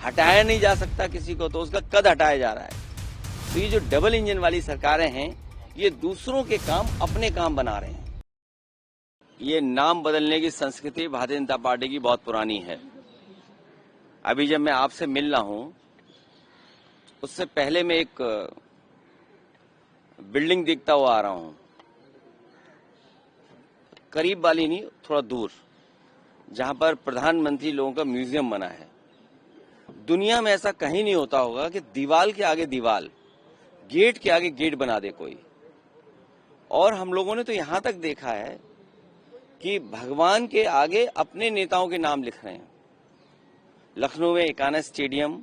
हटाया नहीं जा सकता किसी को, तो उसका कद हटाया जा रहा है। तो ये जो डबल इंजन वाली सरकारें हैं, ये दूसरों के काम अपने काम बना रहे हैं। ये नाम बदलने की संस्कृति भारतीय जनता पार्टी की बहुत पुरानी है। अभी जब मैं आपसे मिल रहा हूं, उससे पहले मैं एक बिल्डिंग देखता हुआ आ रहा हूं, करीब वाली नहीं, थोड़ा दूर, जहां पर प्रधानमंत्री लोगों का म्यूजियम बना है। दुनिया में ऐसा कहीं नहीं होता होगा कि दीवार के आगे दीवार, गेट के आगे गेट बना दे कोई। और हम लोगों ने तो यहां तक देखा है कि भगवान के आगे अपने नेताओं के नाम लिख रहे हैं। लखनऊ में एकाना स्टेडियम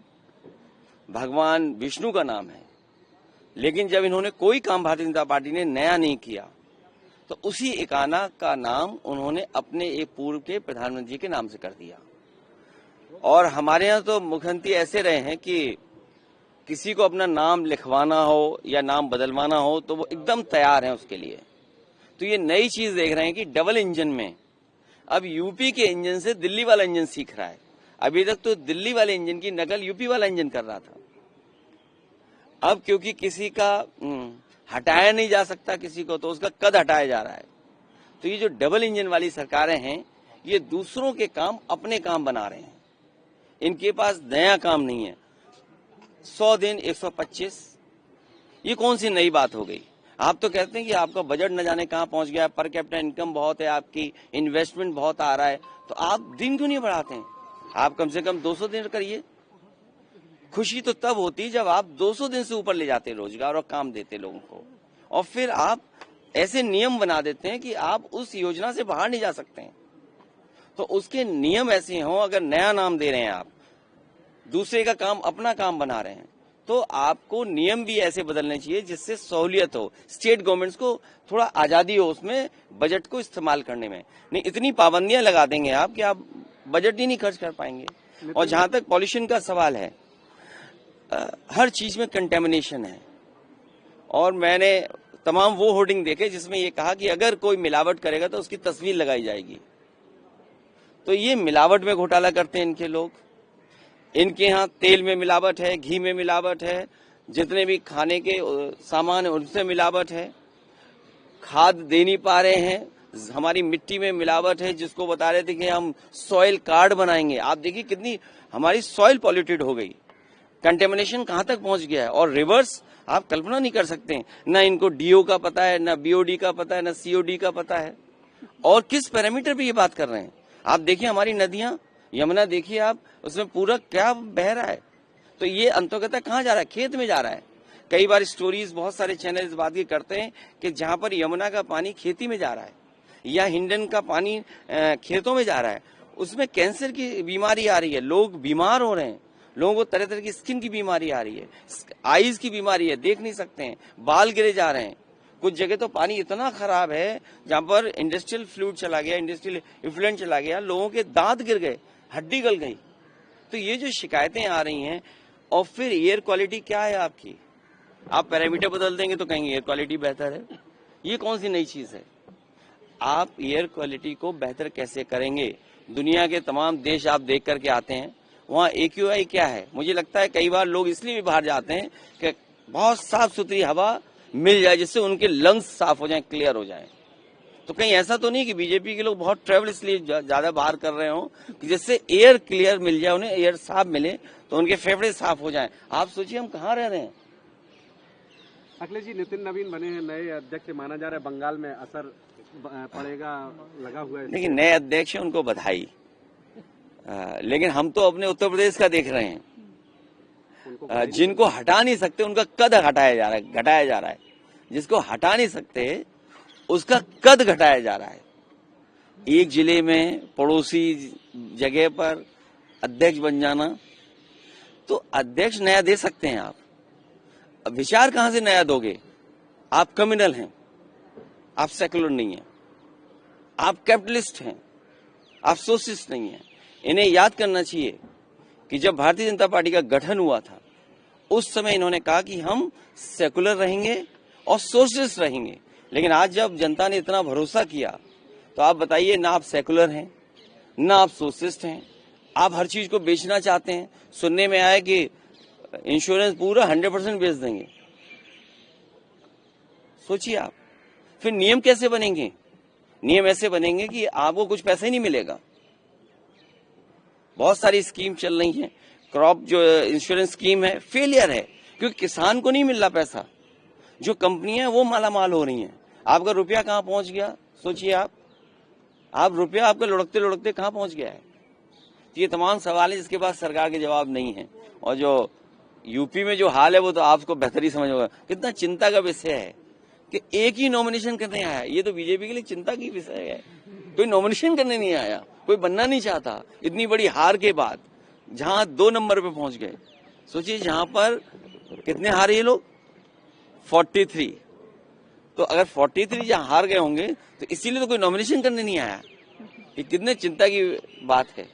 भगवान विष्णु का नाम है, लेकिन जब इन्होंने कोई काम भारतीय जनता पार्टी ने नया नहीं किया, तो उसी एकाना का नाम उन्होंने अपने एक पूर्व के प्रधानमंत्री के नाम से कर दिया। और हमारे यहाँ तो मुख्यमंत्री ऐसे रहे हैं कि किसी को अपना नाम लिखवाना हो या नाम बदलवाना हो तो वो एकदम तैयार हैं उसके लिए। तो ये नई चीज देख रहे हैं कि डबल इंजन में अब यूपी के इंजन से दिल्ली वाला इंजन सीख रहा है। अभी तक तो दिल्ली वाले इंजन की नकल यूपी वाला इंजन कर रहा था। अब क्योंकि किसी का हटाया नहीं जा सकता किसी को, तो उसका कद हटाया जा रहा है। तो ये जो डबल इंजन वाली सरकारें हैं, ये दूसरों के काम अपने काम बना रहे हैं। इनके पास नया काम नहीं है। 100 दिन 125, ये कौन सी नई बात हो गई? आप तो कहते हैं कि आपका बजट न जाने कहां पहुंच गया, पर कैपिटा इनकम बहुत है, आपकी इन्वेस्टमेंट बहुत आ रहा है, तो आप दिन क्यों नहीं बढ़ाते हैं? आप कम से कम 200 दिन करिए। खुशी तो तब होती जब आप 200 दिन से ऊपर ले जाते रोजगार और काम देते लोगों को, और फिर आप ऐसे नियम बना देते हैं कि आप उस योजना से बाहर नहीं जा सकते हैं। तो उसके नियम ऐसे हों, अगर नया नाम दे रहे हैं आप, दूसरे का काम अपना काम बना रहे हैं, तो आपको नियम भी ऐसे बदलने चाहिए जिससे सहूलियत हो, स्टेट गवर्नमेंट्स को थोड़ा आजादी हो उसमें बजट को इस्तेमाल करने में। नहीं, इतनी पाबंदियां लगा देंगे आप कि आप बजट ही नहीं खर्च कर पाएंगे। और जहां तक पॉल्यूशन का सवाल है, हर चीज में कंटेमिनेशन है। और मैंने तमाम वो होर्डिंग देखे जिसमें ये कहा कि अगर कोई मिलावट करेगा तो उसकी तस्वीर लगाई जाएगी। तो ये मिलावट में घोटाला करते हैं इनके लोग। इनके यहाँ तेल में मिलावट है, घी में मिलावट है, जितने भी खाने के सामान है उनसे मिलावट है, खाद दे नहीं पा रहे हैं, हमारी मिट्टी में मिलावट है, जिसको बता रहे थे कि हम सॉइल कार्ड बनाएंगे। आप देखिए कितनी हमारी सॉइल पॉल्यूटेड हो गई, कंटेमिनेशन कहां तक पहुंच गया है। और रिवर्स आप कल्पना नहीं कर सकते, ना इनको डीओ का पता है, ना बीओडी का पता है, ना सीओडी का पता है, और किस पैरामीटर पे ये बात कर रहे हैं। आप देखिए हमारी नदियां, यमुना देखिए आप, उसमें पूरा क्या बह रहा है। तो ये अंतर्गत कहाँ जा रहा है? खेत में जा रहा है। कई बार स्टोरीज बहुत सारे चैनल इस बात की करते हैं कि जहां पर यमुना का पानी खेती में जा रहा है या हिंडन का पानी खेतों में जा रहा है, उसमें कैंसर की बीमारी आ रही है, लोग बीमार हो रहे हैं, लोगों को तरह तरह की स्किन की बीमारी आ रही है, आईज की बीमारी है, देख नहीं सकते हैं, बाल गिरे जा रहे हैं। कुछ जगह तो पानी इतना खराब है जहां पर इंडस्ट्रियल फ्लूइड चला गया, इंडस्ट्रियल इफ्लुएंट चला गया, लोगों के दांत गिर गए, हड्डी गल गई। तो ये जो शिकायतें आ रही हैं, और फिर एयर क्वालिटी क्या है आपकी? आप पैरामीटर बदल देंगे तो कहेंगे एयर क्वालिटी बेहतर है। ये कौन सी नई चीज है? आप एयर क्वालिटी को बेहतर कैसे करेंगे? दुनिया के तमाम देश आप देख करके आते हैं, वहाँ AQI क्या है? मुझे लगता है कई बार लोग इसलिए भी बाहर जाते हैं कि बहुत साफ सुथरी हवा मिल जाए, जिससे उनके लंग्स साफ हो जाएं, क्लियर हो जाएं। तो कहीं ऐसा तो नहीं कि बीजेपी के लोग बहुत ट्रेवल इसलिए ज्यादा बाहर कर रहे हो कि जिससे एयर क्लियर मिल जाए, उन्हें एयर साफ मिले तो उनके फेफड़े साफ हो जाएं। आप सोचिए हम कहाँ रह रहे हैं। अखिलेश जी, नितिन नवीन बने हैं नए अध्यक्ष, माना जा रहा है बंगाल में असर पड़ेगा, लगा हुआ है। लेकिन नए अध्यक्ष उनको बधाई, लेकिन हम तो अपने उत्तर प्रदेश का देख रहे हैं। जिनको हटा नहीं सकते उनका कद हटाया जा रहा है, घटाया जा रहा है। जिसको हटा नहीं सकते उसका कद घटाया जा रहा है। एक जिले में पड़ोसी जगह पर अध्यक्ष बन जाना, तो अध्यक्ष नया दे सकते हैं आप, विचार कहां से नया दोगे? आप कम्युनल हैं, आप सेकुलर नहीं हैं, आप कैपिटलिस्ट हैं, आप सोशलिस्ट नहीं हैं। इन्हें याद करना चाहिए कि जब भारतीय जनता पार्टी का गठन हुआ था, उस समय इन्होंने कहा कि हम सेकुलर रहेंगे और सोशलिस्ट रहेंगे। लेकिन आज जब जनता ने इतना भरोसा किया, तो आप बताइए, ना आप सेकुलर हैं, ना आप सोशलिस्ट हैं, आप हर चीज को बेचना चाहते हैं। सुनने में आया कि इंश्योरेंस पूरा 100% बेच देंगे। सोचिए आप, फिर नियम कैसे बनेंगे? नियम ऐसे बनेंगे कि आपको कुछ पैसा ही नहीं मिलेगा। बहुत सारी स्कीम चल रही है, क्रॉप जो इंश्योरेंस स्कीम है फेलियर है, क्योंकि किसान को नहीं मिल रहा पैसा। जो कंपनियां वो मालामाल हो रही हैं। आपका रुपया कहां पहुंच गया? सोचिए आप रुपया आपका लुढ़कते लुढ़कते कहां पहुंच गया है? ये तमाम सवाल है जिसके पास सरकार के जवाब नहीं है। और जो यूपी में जो हाल है वो तो आपको बेहतर ही समझ होगा। कितना चिंता का विषय है कि एक ही नॉमिनेशन करने आया। ये तो बीजेपी के लिए चिंता की विषय है। कोई नॉमिनेशन करने नहीं आया, कोई बनना नहीं चाहता। इतनी बड़ी हार के बाद जहां 2 नंबर पे पहुंच गए। सोचिए, जहां पर कितने हारे ये लोग? 43। तो अगर 43 जहां हार गए होंगे तो इसीलिए तो कोई नॉमिनेशन करने नहीं आया। ये कितने चिंता की बात है।